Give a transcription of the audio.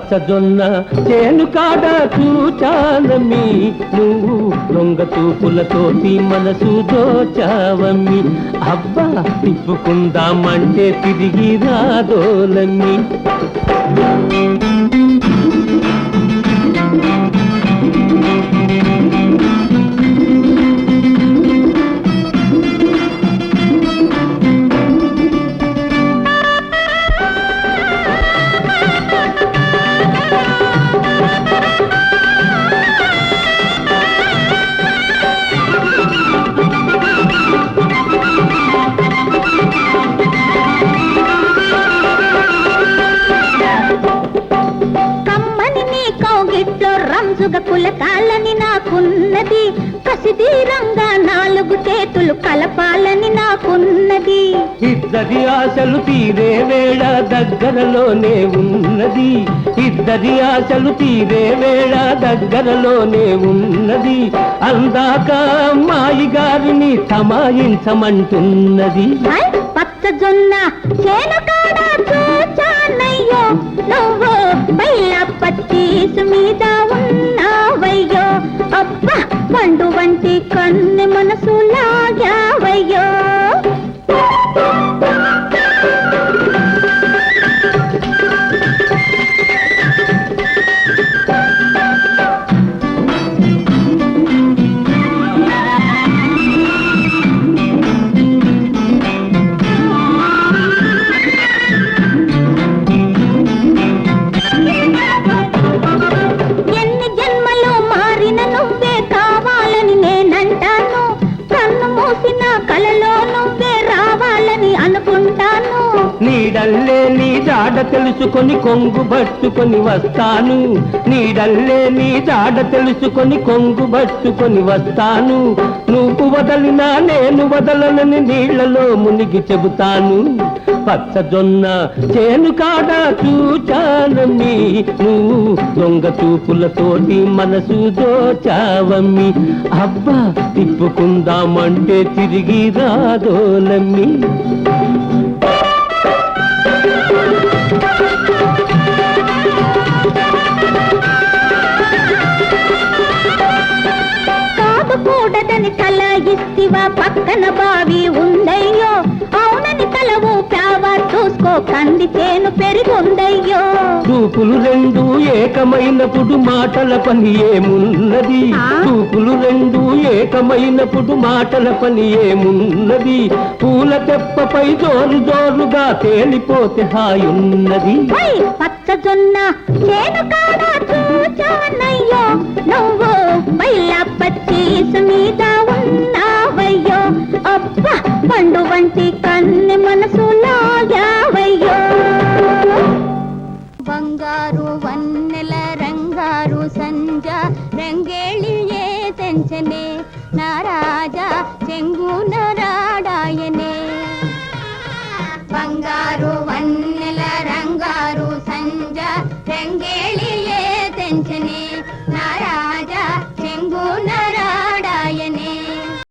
పచ్చజొన్న చేను కాడ చూచానమ్మి, నువ్వు దొంగ తూపులతోటి మనసు దోచావమ్మి. అబ్బా తిప్పుకుందామంటే తిరిగి రాదోలమ్మి. కులకాలని నాకున్నది, కసిదీరంగా 4 చేతులు కలపాలని నాకున్నది. ఇద్దరి ఆశలు తీరే వేళ దగ్గరలోనే ఉన్నది, ఇద్దరి ఆశలు తీరే వేళ దగ్గరలోనే ఉన్నది. అందాక అమ్మాయి గారిని తమాయించమంటున్నది. పచ్చజొన్న చేను కాడ చూచానయ్యో, నువ్వు బయల పచ్చీసు మీద ఉన్నావయ్యో. అబ్బా పండు వంటి కన్నె మనసు లాగావయ్యో. నీడల్లే నీ జాడ తెలుసుకొని కొంగు పట్టుకొని వస్తాను, నీడల్లే నీ జాడ తెలుసుకొని కొంగు పట్టుకొని వస్తాను. నువ్వు వదలినా నేను వదలనని నీళ్లలో మునిగి చెబుతాను. పచ్చజొన్న చేను కాడ చూచానమ్మి, నువ్వు దొంగ చూపులతోటి మనసు దోచావమ్మి. అబ్బా తిప్పుకుందామంటే తిరిగి రాదోలమ్మి. కాదుకూడదని తల ఇస్తివా, పక్కన బావి ఉందయ్యో. అవునని తల ఊపావా, చూసుకో కంది చేను పెరిగుందయ్యో. చూపులు రెండు ఏకమైనప్పుడు మాటల పని ఏమున్నది, చూపులు రెండు ఏకమైనప్పుడు మాటల పని ఏమున్నది. పూల తెప్పపై జోరు జోరుగా తేలిపోతే హాయున్నది. పచ్చజొన్న చేను కాడ చూచానయ్యో, నువ్వు బయల పచ్చీసు మీద ఉన్నావయ్యో. అబ్బా పండు వంటి కన్నె మనసు లాగావయ్యో. బంగారు వన్నెల రంగారు సంజ రంగేళియే తెంచనే, నా రాజా చెంగున రాడాయనే. బంగారు వన్నెల రంగారు సంజ రంగేళి